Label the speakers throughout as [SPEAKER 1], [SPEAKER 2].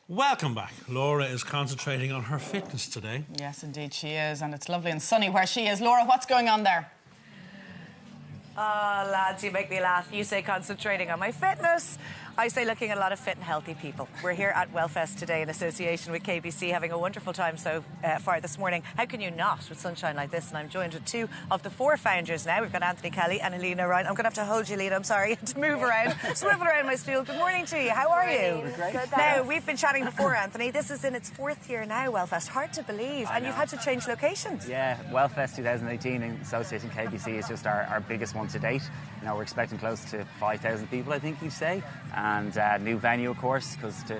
[SPEAKER 1] Welcome back. Laura is concentrating on her fitness today.
[SPEAKER 2] Yes, indeed she is, and it's lovely and sunny where she is. Laura, what's going on there?
[SPEAKER 3] Oh, lads, you make me laugh. You say concentrating on my fitness. I say looking at a lot of fit and healthy people. We're here at Wellfest today in association with KBC, having a wonderful time so far this morning. How can you not with sunshine like this? And I'm joined with two of the four founders now. We've got Anthony Kelly and Alina Ryan. I'm going to have to hold you, Alina. I'm sorry to move around, swivel around my stool. Good morning to you. How are you?
[SPEAKER 4] Great. Good,
[SPEAKER 3] now, we've been chatting before, Anthony. This is in its fourth year now, Wellfest. Hard to believe. And you've had to change locations.
[SPEAKER 4] Yeah, Wellfest 2018 in associating KBC is just our biggest one to date. You know, we're expecting close to 5,000 people, I think, each day. And new venue, of course, because to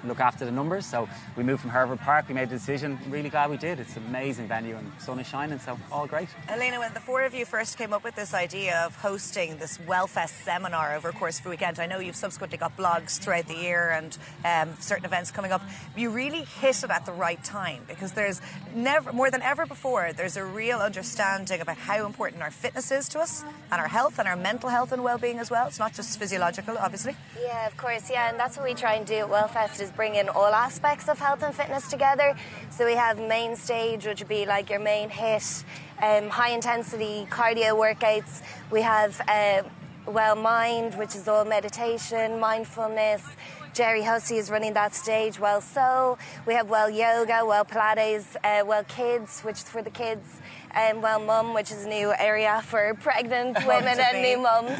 [SPEAKER 4] look after the numbers. So we moved from Hereford Park. We made the decision. Really glad we did. It's an amazing venue and sun is shining, so all great.
[SPEAKER 3] Alina, when the four of you first came up with this idea of hosting this Wellfest seminar over a course of a weekend, I know you've subsequently got blogs throughout the year and certain events coming up. You really hit it at the right time because there's never, more than ever before, there's a real understanding about how important our fitness is to us and our health and our mental health and well-being as well. It's not just physiological, obviously.
[SPEAKER 5] Yeah, of course, yeah, and that's what we try and do at Wellfest is bring in all aspects of health and fitness together. So we have main stage, which would be like your main hit, high intensity cardio workouts. We have Well Mind, which is all meditation, mindfulness. Jerry Hussey is running that stage. Well Soul. We have Well Yoga, Well Pilates, Well Kids, which is for the kids, and Well Mum, which is a new area for pregnant women and new mums.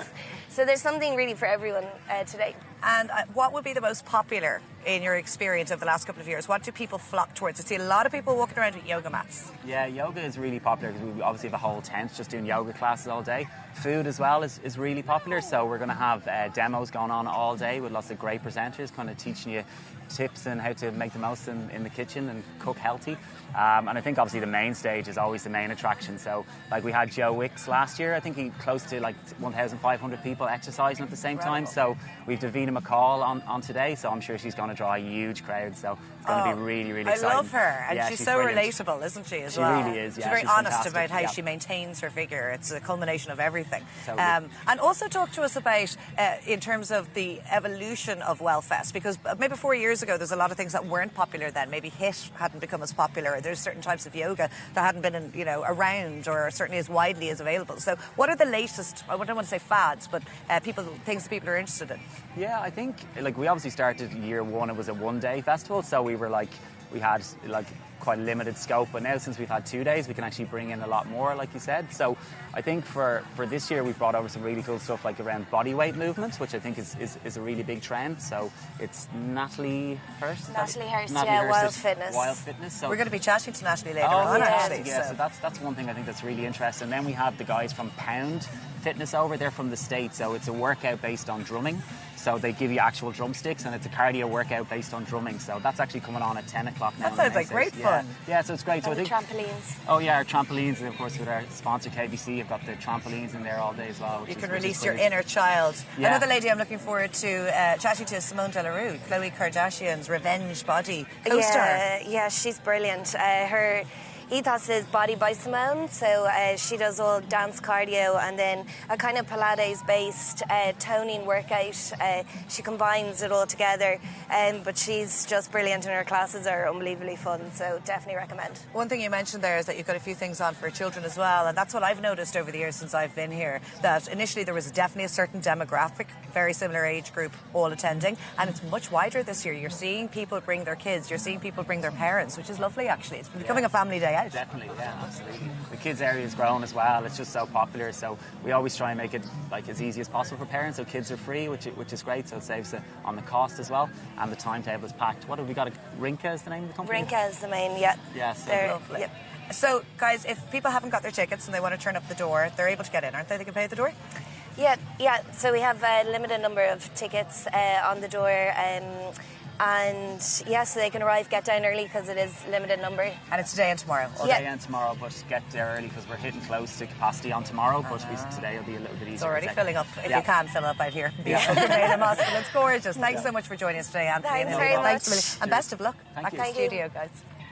[SPEAKER 5] So there's something really for everyone today.
[SPEAKER 3] And what would be the most popular in your experience over the last couple of years? What do people flock towards? I see a lot of people walking around with yoga mats.
[SPEAKER 4] Yeah, yoga is really popular because we obviously have a whole tent just doing yoga classes all day. Food as well is really popular, so we're going to have demos going on all day with lots of great presenters kind of teaching you tips and how to make the most in the kitchen and cook healthy. And I think obviously the main stage is always the main attraction. So like we had Joe Wicks last year, I think he close to like 1,500 people exercising at the same time. So we've Davina McCall on today, so I'm sure she's going to draw a huge crowd. So it's going to be really, really exciting.
[SPEAKER 3] I love her, and
[SPEAKER 4] yeah,
[SPEAKER 3] she's so
[SPEAKER 4] brilliant.
[SPEAKER 3] relatable, isn't she, as
[SPEAKER 4] she
[SPEAKER 3] well?
[SPEAKER 4] She really is, yeah.
[SPEAKER 3] She's very honest
[SPEAKER 4] fantastic.
[SPEAKER 3] about how
[SPEAKER 4] yeah.
[SPEAKER 3] she maintains her figure. It's a culmination of everything.
[SPEAKER 4] Totally.
[SPEAKER 3] And also talk to us about, in terms of the evolution of Wellfest, because maybe 4 years ago there's a lot of things that weren't popular then. Maybe HIIT hadn't become as popular. There's certain types of yoga that hadn't been around or certainly as widely as available. So what are the latest, I don't want to say fads, but things that people are interested in?
[SPEAKER 4] Yeah, I think like we obviously started year one, it was a one-day festival, so we had quite a limited scope, but now since we've had 2 days we can actually bring in a lot more, like you said. So I think for this year we brought over some really cool stuff like around body weight movements, which I think is a really big trend. So it's Natalie Hurst,
[SPEAKER 5] Wild Fitness.
[SPEAKER 4] Wild Fitness. So
[SPEAKER 3] we're going to be chatting to Natalie later on, actually.
[SPEAKER 4] Yeah, so that's one thing I think that's really interesting. And then we have the guys from Pound Fitness over there from the States, so it's a workout based on drumming. So they give you actual drumsticks and it's a cardio workout based on drumming. So that's actually coming on at 10 o'clock now.
[SPEAKER 3] That sounds like great fun.
[SPEAKER 4] Yeah, so it's great.
[SPEAKER 5] And
[SPEAKER 4] so I think
[SPEAKER 5] trampolines.
[SPEAKER 4] Oh yeah, our trampolines, and of course with our sponsor KBC, you've got the trampolines in there all day as well.
[SPEAKER 3] You can release your inner child.
[SPEAKER 4] Yeah.
[SPEAKER 3] Another lady I'm looking forward to chatting to is Simone De La Rue, Khloe Kardashian's revenge body co-star.
[SPEAKER 5] Yeah, she's brilliant. Her ethos is Body by Simone, so she does all dance cardio and then a kind of Pilates-based toning workout. She combines it all together, but she's just brilliant and her classes are unbelievably fun, so definitely recommend.
[SPEAKER 3] One thing you mentioned there is that you've got a few things on for children as well, and that's what I've noticed over the years since I've been here, that initially there was definitely a certain demographic, very similar age group, all attending, and it's much wider this year. You're seeing people bring their kids, you're seeing people bring their parents, which is lovely actually. It's becoming a family day out.
[SPEAKER 4] Definitely, yeah, absolutely. The kids area has grown as well. It's just so popular, so we always try and make it like as easy as possible for parents, so kids are free, which is great, so it saves on the cost as well, and the timetable is packed. What have we got? Rinka is the name of the company?
[SPEAKER 5] Rinka is the main, yeah.
[SPEAKER 4] Yes,
[SPEAKER 3] They're lovely. Yep. So, guys, if people haven't got their tickets and they want to turn up the door, they're able to get in, aren't they? They can pay at the door?
[SPEAKER 5] Yeah. So we have a limited number of tickets on the door. And yeah, so they can arrive, get down early because it is limited number.
[SPEAKER 3] And it's today and tomorrow.
[SPEAKER 4] Today and tomorrow, but get there early because we're hitting close to capacity on tomorrow, but today will be a little bit easier.
[SPEAKER 3] It's already filling up, if you can fill up out here. Hospital. It's gorgeous. Thanks so much for joining us today, Anthony.
[SPEAKER 5] Thanks very much.
[SPEAKER 3] And best of luck back in the
[SPEAKER 5] Thank
[SPEAKER 3] studio,
[SPEAKER 5] you.
[SPEAKER 3] guys.